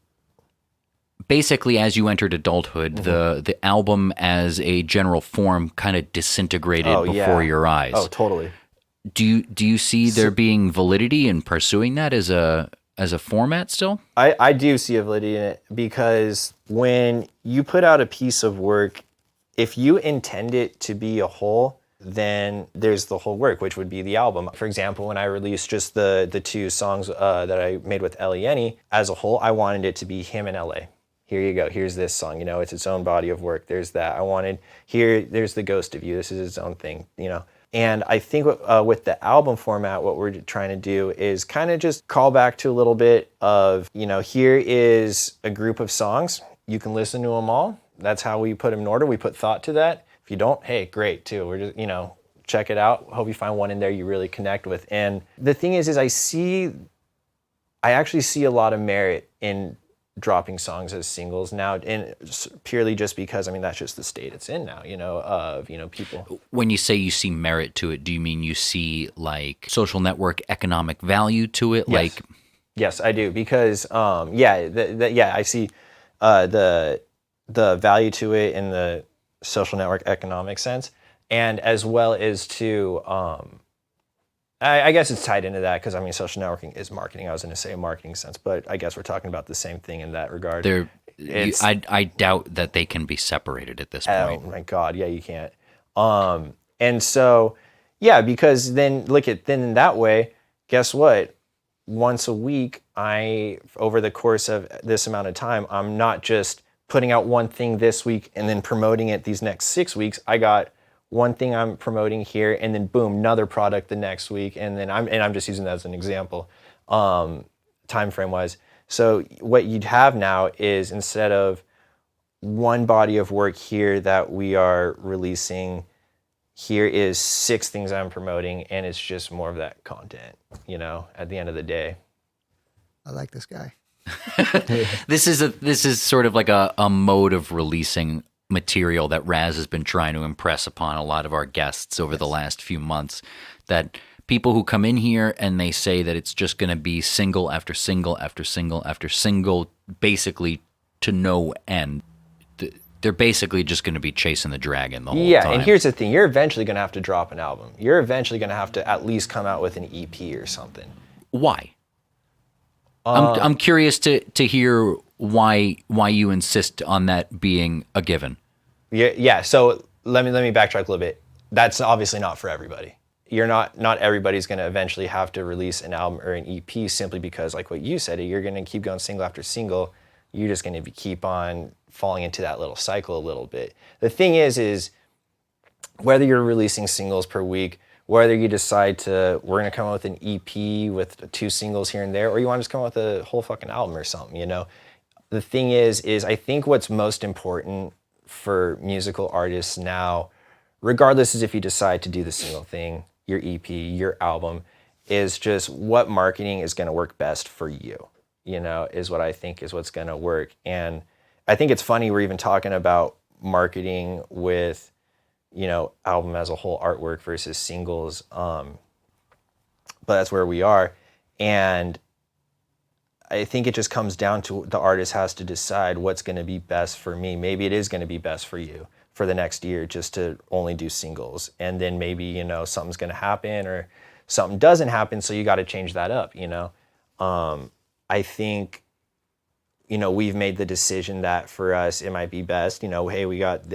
basically as you entered adulthood, the album as a general form kind of disintegrated before your eyes. Oh, totally. Do you see there being validity in pursuing that as a format still? I do see a validity in it, because when you put out a piece of work, if you intend it to be a whole, then there's the whole work, which would be the album. For example, when I released just the 2 songs that I made with ELIYENI, as a whole, I wanted it to be him in LA. Here you go, here's this song, you know, it's its own body of work. There's that. There's the Ghost of You, this is its own thing, you know. And I think with the album format, what we're trying to do is kind of just call back to a little bit of, here is a group of songs. You can listen to them all. That's how we put them in order. We put thought to that. If you don't, hey, great too. We're just, check it out. Hope you find one in there you really connect with. And the thing is I actually see a lot of merit in dropping songs as singles now, and purely just because, that's just the state it's in now, people. When you say you see merit to it, do you mean you see like social network economic value to it? Yes. Yes, I do, because I see the value to it in the social network economic sense, and as well as to I guess it's tied into that because social networking is marketing. I was going to say a marketing sense, but I guess we're talking about the same thing in that regard. I doubt that they can be separated at this point. Oh my God, yeah, you can't. And so, yeah, because then in that way, guess what? Once a week, over the course of this amount of time, I'm not just putting out one thing this week and then promoting it these next 6 weeks. I got one thing I'm promoting here, and then boom, another product the next week, and then I'm just using that as an example, time frame wise. So what you'd have now is, instead of one body of work here that we are releasing, here is 6 things I'm promoting, and it's just more of that content, at the end of the day. I like this guy. This is sort of like a mode of releasing material that Raz has been trying to impress upon a lot of our guests over the last few months, that people who come in here and they say that it's just going to be single after single after single after single, basically to no end. They're basically just going to be chasing the dragon the whole time. Yeah, and here's the thing. You're eventually going to have to drop an album. You're eventually going to have to at least come out with an EP or something. Why? I'm curious to hear why you insist on that being a given. Yeah. So let me backtrack a little bit. That's obviously not for everybody. Not everybody's going to eventually have to release an album or an EP simply because, like what you said, you're going to keep going single after single. You're just going to keep on falling into that little cycle a little bit. The thing is whether you're releasing singles per week, whether you decide we're going to come up with an EP with 2 singles here and there, or you want to just come up with a whole fucking album or something, The thing is I think what's most important for musical artists now, regardless is if you decide to do the single thing, your EP, your album, is just what marketing is going to work best for you, is what I think is what's going to work. And I think it's funny we're even talking about marketing with, album as a whole artwork versus singles. But that's where we are. And I think it just comes down to the artist has to decide what's going to be best for me. Maybe it is going to be best for you for the next year just to only do singles. And then maybe, something's going to happen or something doesn't happen, so you got to change that up, I think, we've made the decision that for us, it might be best, hey, we got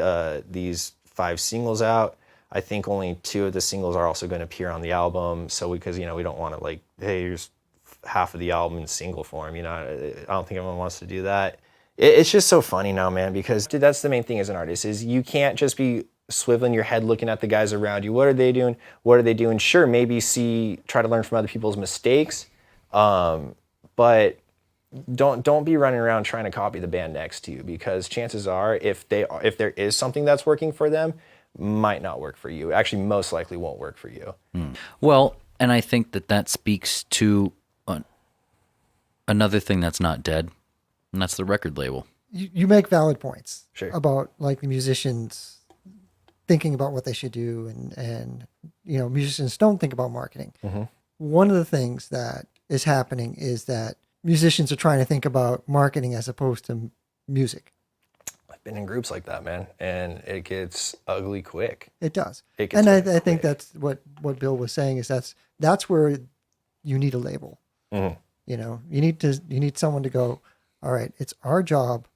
these 5 singles out. I think only 2 of the singles are also going to appear on the album. So because, we don't want to hey, here's half of the album in single form, I don't think anyone wants to do that. It's just so funny now, man, because that's the main thing as an artist is you can't just be swiveling your head looking at the guys around you. What are they doing? What are they doing? Sure, maybe try to learn from other people's mistakes, but don't be running around trying to copy the band next to you, because chances are if there is something that's working for them, might not work for you. Actually, most likely won't work for you. Well, and I think that speaks to another thing that's not dead, and that's the record label. You make valid points Sure. about the musicians thinking about what they should do, and musicians don't think about marketing. Mm-hmm. One of the things that is happening is that musicians are trying to think about marketing as opposed to music. I've been in groups like that, man, and it gets ugly quick. It does. It gets I ugly think quick. that's what Bill was saying, is that's where you need a label. Mm-hmm. You need someone to go, all right, it's our job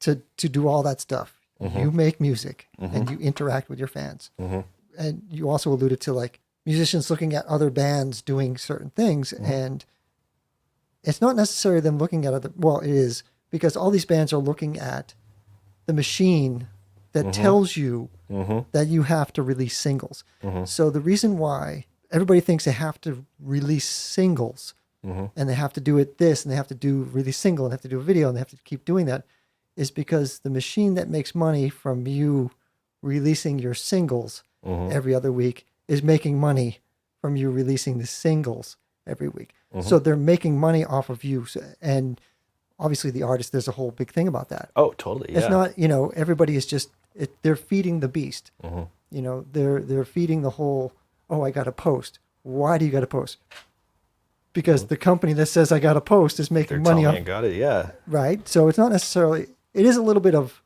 to do all that stuff. Mm-hmm. You make music Mm-hmm. and you interact with your fans. Mm-hmm. And you also alluded to musicians looking at other bands doing certain things, Mm-hmm. and it's not necessarily them looking at it is, because all these bands are looking at the machine that tells you that you have to release singles. So the reason why everybody thinks they have to release singles and they have to do it this and they have to do release single and they have to do a video and they have to keep doing that is because the machine that makes money from you releasing your singles every other week is making money from you releasing the singles every week. So they're making money off of you. And obviously the artist, there's a whole big thing about that. Oh, totally. It's not, everybody is just, they're feeding the beast. They're feeding the whole, oh, I got to post. Why do you got to post? Because the company that says I got to post is making money off. I got it, yeah. Right. So it's not necessarily, it is a little bit of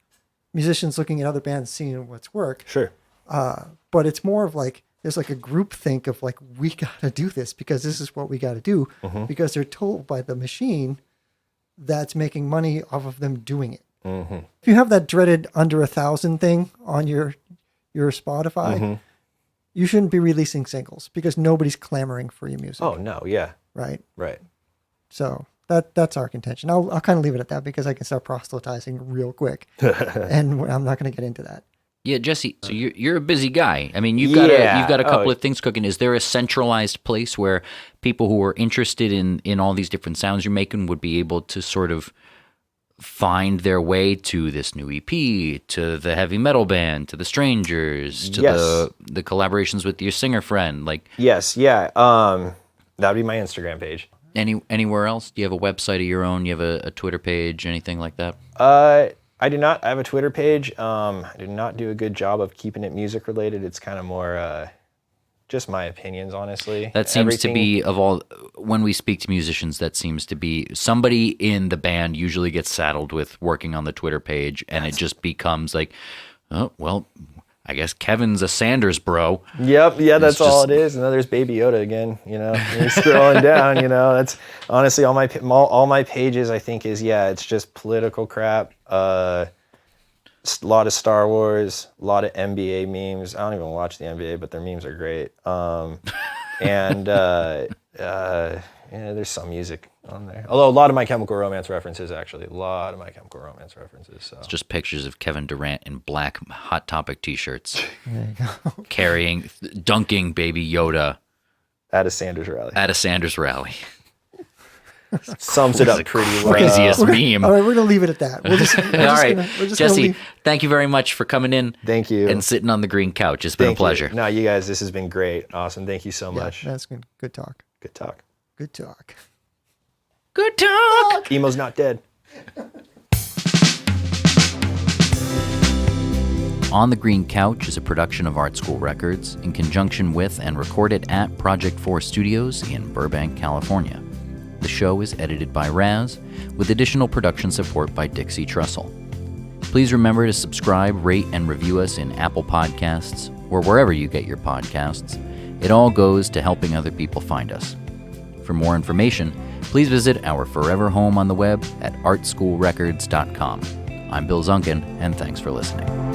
musicians looking at other bands, seeing what's work. Sure. But it's more of like, there's like a group think of like, we got to do this because this is what we got to do because they're told by the machine that's making money off of them doing it. If you have that dreaded under 1,000 thing on your Spotify, you shouldn't be releasing singles because nobody's clamoring for your music. Oh, no, yeah. Right. Right. So that's our contention. I'll kind of leave it at that because I can start proselytizing real quick, and I'm not going to get into that. Yeah, Jesse. So you're a busy guy. I mean, you've got a couple of things cooking. Is there a centralized place where people who are interested in all these different sounds you're making would be able to sort of find their way to this new EP, to the heavy metal band, to the Strangers, to the collaborations with your singer friend? Like, yes, yeah. That'd be my Instagram page. Anywhere else? Do you have a website of your own? You have a Twitter page, anything like that? I do not. I have a Twitter page. I do not do a good job of keeping it music related. It's kind of more just my opinions, honestly. That seems to be, of all, when we speak to musicians, that seems to be somebody in the band usually gets saddled with working on the Twitter page, and it just becomes like, oh, well, I guess Kevin's a Sanders bro. Yep, yeah, that's all it is. And then there's Baby Yoda again, You're scrolling down, That's honestly all my pages, I think, is, it's just political crap. A lot of Star Wars, a lot of NBA memes. I don't even watch the NBA, but their memes are great. There's some music on there. Although a lot of My Chemical Romance references, actually. A lot of My Chemical Romance references. So. It's just pictures of Kevin Durant in black Hot Topic t-shirts. There you go. Dunking Baby Yoda. At a Sanders rally. Sums it up pretty well. Craziest meme. All right, we're going to leave it at that. Jesse, thank you very much for coming in. Thank you. And sitting on the green couch. It's been a pleasure. No, you guys, this has been great. Awesome. Thank you so much. That's good. Good talk. Good talk. Good talk. Good talk. Emo's not dead. On the Green Couch is a production of ArtSchool Records in conjunction with and recorded at Project 4 Studios in Burbank, California. The show is edited by Raz, with additional production support by Dixie Trussell. Please remember to subscribe, rate, and review us in Apple Podcasts or wherever you get your podcasts. It all goes to helping other people find us. For more information, please visit our forever home on the web at artschoolrecords.com. I'm Bill Zunkin, and thanks for listening.